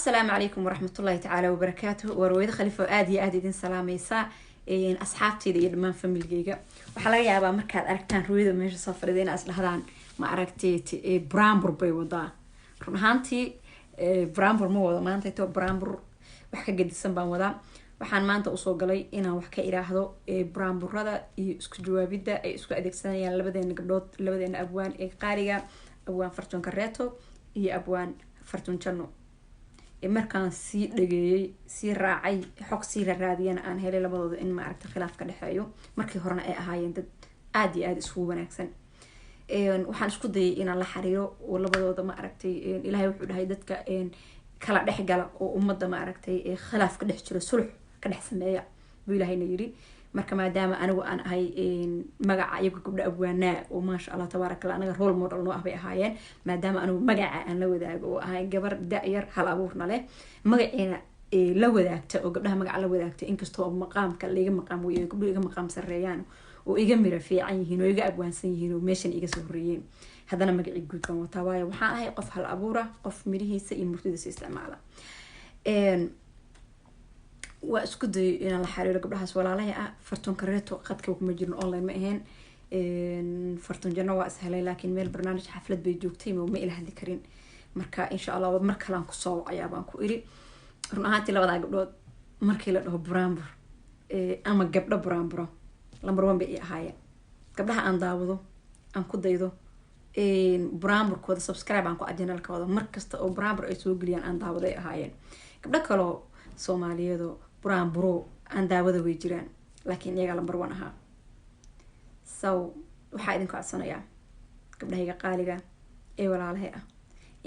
السلام عليكم ورحمة الله تعالى وبركاته. ورويد خليفة آدي دين سلاميسا إن أصحابتي ذي لما فم الجيجا وحلاقي أبا مركز أركتان رويد ماشي صفر دين أصل هذان ما أركتي برامبر بيوضا رنهانتي برامبر مو وضا ما أنت تو برامبر وحكي قد السنبان وضا waxaan maanta u soo galay inaan wax ka iraahdo braamburada iyo isku jawaabida ay isku adeegsanayaan labadeena gabdhood labadeena abwaan ee qaariga abwaan Fartuun Kareeto iyo abwaan Fartuun Janno markaan sii dhageeyay sii raacay xog sii raadiyana aan helay labadooda in ma aragtay khilaaf ka dhaxeeyo markii horena ay ahaayeen dad aad iyo aad isku wanaagsan waxaan isku dayay inaan la xiriiro oo labadooda ma aragtay ilaahay wuxuu dhahay dadka kala dhexgala oo ummadda ma aragtay khilaaf ka dhex jiro sulx ka dhex sameeya buu ilaahayna yiri marka maadaama anigu aan ahay magaca iyagu gabdho abwaanaa oo maasha Allah tabarakallah anaga role model noo ah bay ahaayeen maadaama anigu magaca aan la wadaago oo ahay gabar da'yar hal abuurna leh magaceena la wadaagta oo gabdhaha magaca la wadaagta inkastoo maqaamka la iga maqaam weeyo gabdho iga maqaam sareeyaan oo iga mira fiican yihiin oo iga abwaansan yihiin oo meeshan iga soo horeeyeen haddana magaci guud baan wataa waayo waxaan ahay qof hal abuura qof mirihiisa iyo murtidiisa isticmaala واسكو دي إن الحريرة قبلها سوالها لها فرتون كريتو قد كوك مجرن أونلاين مأهين فرتون جنة واسهلة لكن ميل برنامج حفلة بيجوك تيم وميل هذي كرين مركا إن شاء الله مركا لانكو صوع عيابانكو إيري رنهاتي لوضع قبلو مركي لده برامبر أما قبل برامبرو لمبروان بإيه هاي قبلها أن داودو أن كوديدو برامبر كود سبسكرايب أنكو أجينا لكوضو مركز أو برامبر إيسو قليان أن داودو إيه هاي قبل كلو Soomaaliyadu buraanburo aan daawada way jiraan laakiin iyaga lambar 1 aha waxa idin ku codsanayaa gabdhaha qaaliga ee walaalahay ah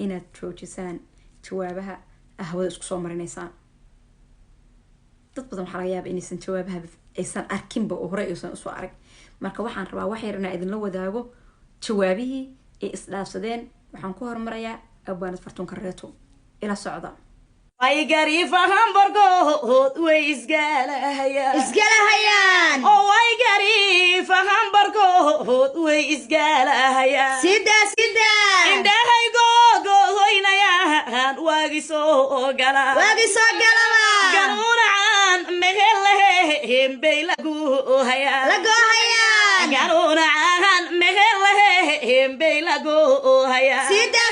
inaad joojisaan jawaabaha ahwada isku soo marinaysaan dad badan waxa laga yaabaa inaysan jawaabaha aysan arkinba oo hore aysan u soo arag marka waxaan rabaa wax yar inaan idin la wadaago jawaabihii ee isdhaafsadeen waxaan ku hormarayaa abwaan Fartuun Kareeto ila socda ay gariifa hamburgood way isgalahayaan oo ay gariifa hamburgood way isgalahayaan sida indhahay googoynayaan waagi soo gala ganuunaan mehelahem bay lagu hayaan ganuunaan mehelahem bay lagu hayaan sida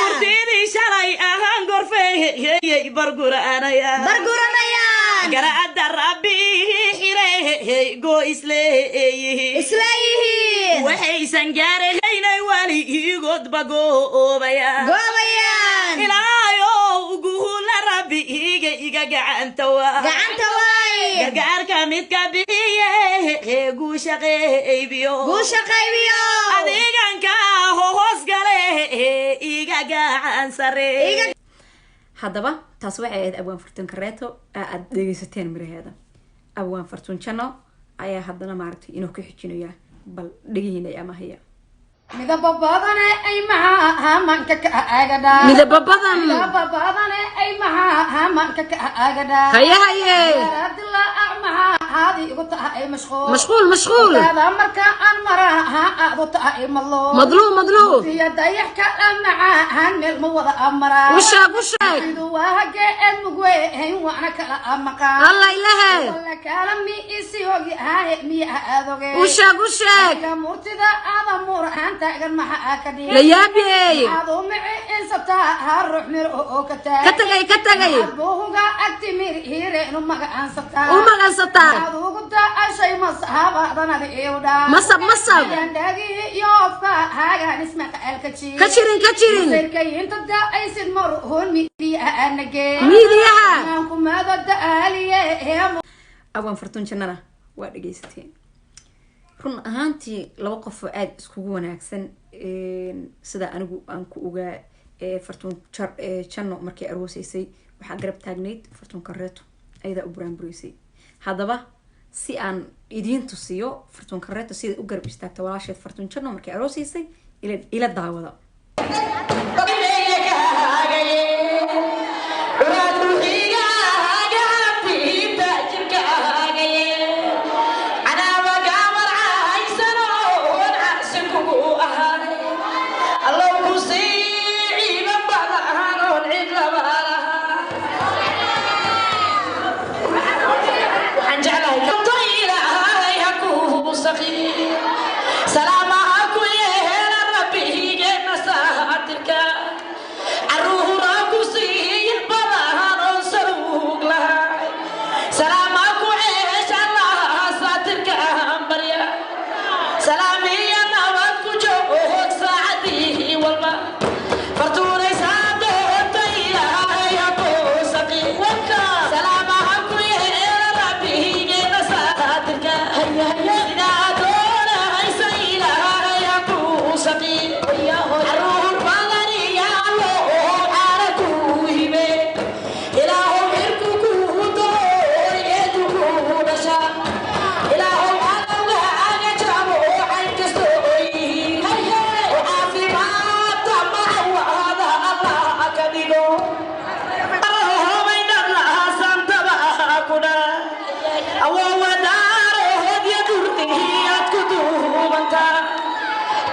murtidii shalay ahaan gorfey barguranaya garaada rabbi xirey go isleeyihiin waxaysan gaaraynay wali igood bagoobayaan ilaayo guula rabbi iga gacanta waay gargaarka midka bixiye guusha qaybiyo adiganka hoos gale iga gacan sare haddaba taas waxay ahayd abwaan Fartuun Kareeto aad dhegeysateen miraheeda abwaan Fartuun Janno ayaa haddana maaragtay inuu ku xijinayaa bal dhagihiina ama haya midaba badan ay maha manka ka agada haye radla maha hadi ugu tahay mashquul hada marka aan maraha aad u tahay madluum fi dayxka maha han meel ma wada amara وشاك waaga mugwe hay waana kala amaqa الله إلهي wala kalami isiyogi ha miya adoge وشاك ya murtida ada murhan taagan maha akadi لا يابي ado mici insabta ha ruux mir oo ka كتغي buuga agtimir hireenu maga ansabta وما غنصتا adugu ta shay masahaabadan eewda مصب yandagi yoofka haga ismaqa alkaji كشرين sirkay inta da ay sid mar hoon midiyaha ميديها ku maada aaliye abwaan Fartuun Janno waa dhageysateen run ahaantii laba qof oo aad isku wanaagsan sida anigu aan ku ogaa Fartuun Janno markii aroosaysay waxa garab taagneyd Fartuun Kareeto ayada u buraanbureysay haddaba si aan idin tusiyo Fartuun Kareeto sida u garab istaagtay walaasheed Fartuun Janno markii aroosaysay ila daawada Allah ku sii iman badan oo cid la baraha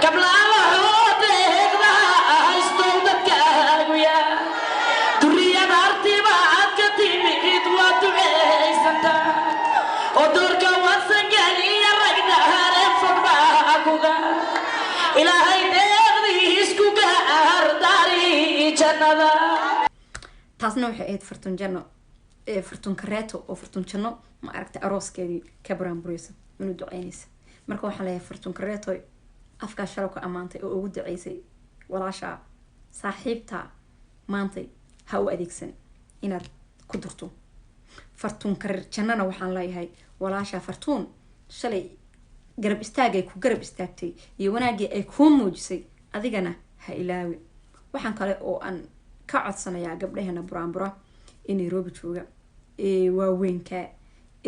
قبل الله بيقضى استوبك ويا دريا ارتباط كتيميد ودعي سنتا ودورك وسنجلي رجنا هرفك باكوغا إلهي ديغدي اسكوغا أرداري جندا taasna waxay ahayd fartun janno fartun kareeto oo fartun janno ma aragtay arooskeedii ka buraanburaysa inuu duceynaysa marka waxaan leeyahay fartun kareeto afkaa shalow ka ammaantay oo ugu duceysay walaasha saaxiibta maantay ha u adeegsan inaad ku durto fartun kareer jannana waxaan leeyahay walaasha fartun shalay garab istaagay ku garab istaagtay iyo wanaagii ay ku muujisay adigana ha ilaawi waxaan kale oo aan ka codsanayaa gabdhaheena buraanbura ee Nairobi jooga ee waaweynka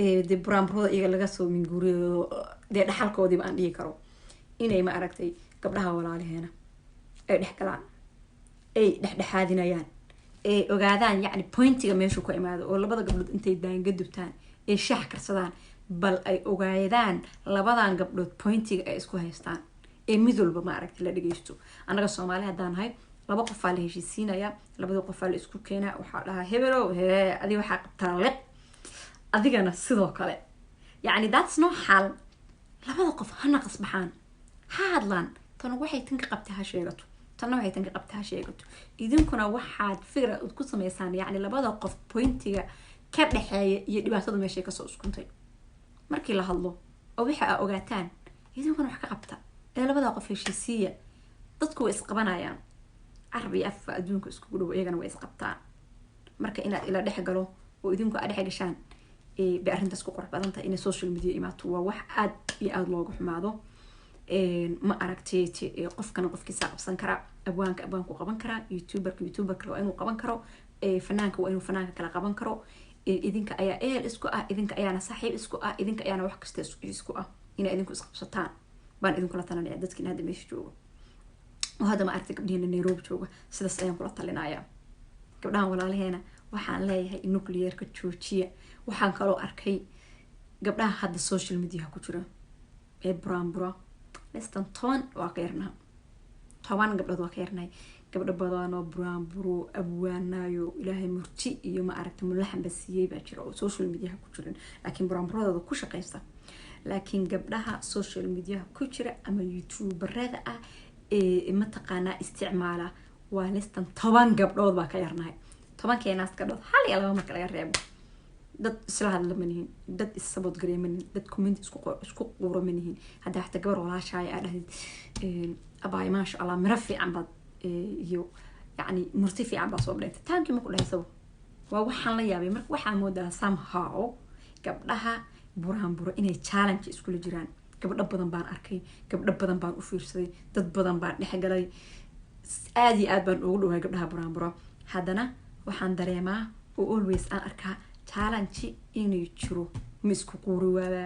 ee buraanburada iyaga laga soo minguuriyo de dhaxalkoodii aan dhigi karo inay ma aragtay gabdhaha walaalaheena ay dhexgalaan ay dhexdhexaadinayaan ay ogaadaan yacni pointiga meesha ku imaado oo labada gabdhood intay daanga dubtaan ay shax karsadaan bal ay ogaadaan labadan gabdhood pointiga ay isku haystaan ee mid walba ma aragtay la dhageysto anaga Soomaali hadaan nahay laba qof la heshiisiinaya labada qof la isku keenaa waxa dhaha hebelo adi waxa qabtaa leh adigana sidoo kale yani that's no xal labada qof hana qasbaxaan ha hadlaan tan waxay tan ka qabtaa ha sheegato tan waxay tan ka qabtaa ha sheegato idinkuna waxaad fikrad ku sameeysan yani labada qof pointiga ka dhaxeeya iyo dhibaatada meesha ka soo iskuntay markii la hadlo oo waxa ogaataan idinkuna wax ka qabta ee labada qof heshiisiya dadku way isqabanayaan عربي أف أدونك إسكولو إيجانا وإسقطان مركا إن إلى دحى قالوا وإدونك أدحى قشان بأرهن تسكو قرب أنت إن السوشيال ميديا إماتوا واحد يأذ لوجو حماده ما أركتي قف كنا قف كيساق بسنكرا أبوانك وقبان كرا يوتيوبر كرا وإنه قبان كرا فنانك وإنه فنانك كلا قبان كرا إذنك أيا إسكو إذنك أيا أنا صاحب إسكو إذنك أيا أنا وحكست إسكو إن إذنك إسقطان بان إذنك لا تنا لعدتك إن هذا مش جوا وهذا ما أرتك بدينا نيروبي جوجا سدس أيام كلها طلعنايا قبلها ولا لهنا وحان ليه النوكليير كتشوتشيا وحان كلو أركي قبلها هذا السوشيال ميديا كتيرة برا لستن طوان واقيرنا طوان قبل واقيرنا قبل بدانا برو أبوانا يو إلهي مرتي يوم أركت ملحم بس يبقى سوشيال ميديا كتيرة لكن برا هذا كوش قيسة لكن قبلها سوشيال ميديا كتيرة أما يوتيوب هذا ما تقانا استعماله ولستن طبعا قبلود باكا يرناي طبعا كيناس قبلود حالي الله ما كلا يريبو دad isla hadla manihin dad isabad gareeman dad comment isku qoro manihin hada xata gabar walaashay aad dhahdid abay ma sha Allah mirafi ambad iyo yani murtifi ambad soo dheeyta taanki ma ku dhaysabo waa waxaan la yaabay marka waxaan moodaa somehow gabdhaha buraanburo inay challenge isku la jiraan gabdho badan baan arkay gabdho badan baan u fiirsaday dad badan baan dhexgalay aad iyo aad baan ugu dhawaay gabdhaha buraanburo haddana waxaan dareemaa oo always aan arkaa challenge inay jiro misku quuri waaba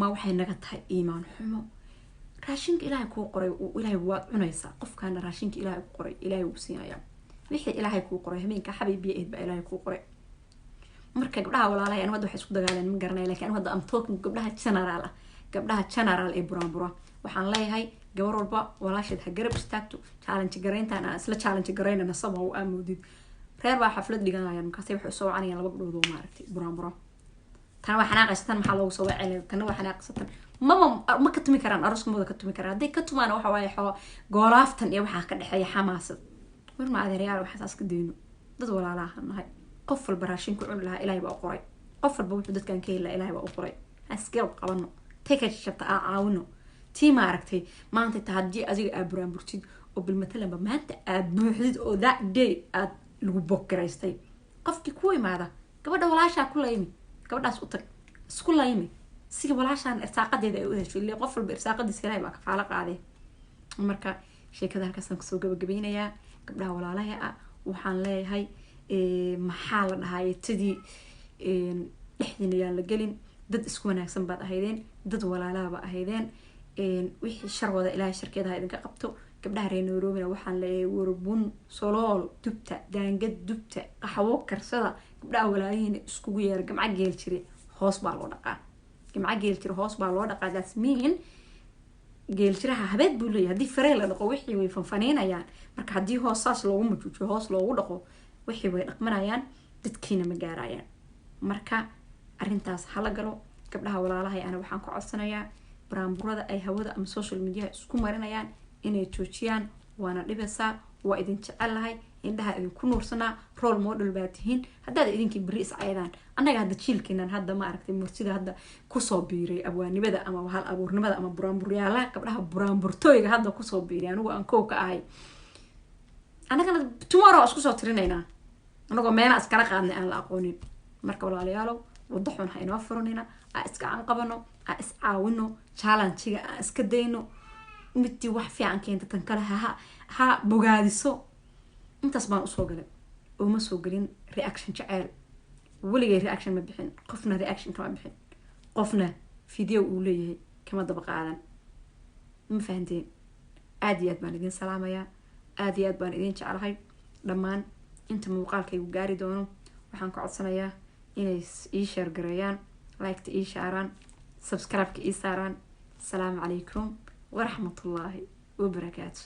ma waxay naga tahay iimaan xumo raashinka ilaahay ku qoray oo ilaahay waa cunaysa qofkaana raashinka ilaahay ku qoray ilaahay uu siinaya wixii ilaahay ku qoray habeenka xabiibiyeed ba ilaahay ku qoray marka gabdhaha walaalahay aan wada wax isku dagaalan ma garanay laakiin wada am talking gabdhaha general ee buraanbura waxaan leeyahay gabar walba walaasheed ha garab istaagto challenge gareyntaan aan isla challenge gareynana sabab oo amoodid reer baa xaflad dhiganayaan markaas waxay soo wacanayaan laba gabdhood oo maaragtay buraanbura tan waxa xanaaqaysan maxaa loogu soo wacelay tan waxa xanaaqaysan ma ka tumi karaan aroska mooda ka tumi karaan haday ka tumaan waxa waaye goolaaftan iyo waxa ka dhaxeeya xamaasad war ma adeerayaal waxa taas ka deeyno dad walaalaha nahay qof walba raashin ku cun lahaa ilaahay baa u qoray qof walba wuxuu dadkan ka helaa ilaahay baa u qoray askar qabano take shafta aawno tii ma aragtay maanta tahadii adiga aad buraanburtid oo bil matalan ba maanta aad buuxdid oo that day aad lagu bokiraystay qofkii ku imaada gabadha walaasha ku laymi gabadhaas u tag isku laymi si walaashaan irsaaqadeeda ay u hesho ilaa qof walba irsaaqadiisa ilaahay baa ka faala qaaday marka sheekada halkaas aan kusoo gabagabeynayaa gabdhaha walaalaha ah waxaan leeyahay maxaa la dhahay tidii dhexdiina yaan la gelin dad isku wanaagsan baad ahaydeen dad walaalaaba ahaydeen wixii sharwada ilaahay sharkeeda ha idinka qabto gabdhaha reer Nairobi waxaan leeyahay warbun solool dubta daangad dubta qaxwo karsada gabdhaha walaalihiina iskugu yeer gamca geel jire hoos baa loo dhaqaa that's mean geel jiraha habeed buu leeyahay haddii faree la dhaqo wixii way fanfaniinayaan marka haddii hoos saas loogu majuujiyo hoos loogu dhaqo wixii way dhaqmanayaan dadkiina ma gaarayaan marka arrintaas hala galo gabdhaha walaalahay ana waxaan ku codsanayaa baraamburada ay hawada ama social media isku marinayaan inay joojiyaan waana dhibaysaa waa idin jecelahay indhaha idinku nuursanaa role model baa tihiin haddaad idinkii beri iscaydaan annaga hadda jiilkiinan hadda ma aragtay mursida hadda kusoo biiray abwaanimada ama hal abuurnimada ama buraanburyaalaha gabdhaha buraanburtooyga hadda kusoo biiray anigu aan kow ka ahay annagana tomorrow isku soo tirinaynaa anagoo meena iskala qaadnay aan la aqoonin marka walaalayaalow wada xun ha inoo furanina aa iska aan qabano aa is caawino challenge-ga aa iska dayno midii wax fiican keenta tan kale ha bogaadiso intaas baan usoo galay oo ma soo gelin reaction jaceyl weligay reaction ma bixin qofna reaction kama bixin qofna video uu leeyahay kama daba qaadan ma fahanteen aad iyo aad baan idin salaamayaa aad iyo aad baan idin jecelahay dhammaan inta muuqaalkaygu gaari doono waxaan ka codsanayaa inay ii share gareeyaan like-ta ii shaaraan subscribe-ka ii saaraan asalaamu calaykum waraxmatullaahi wabarakaatu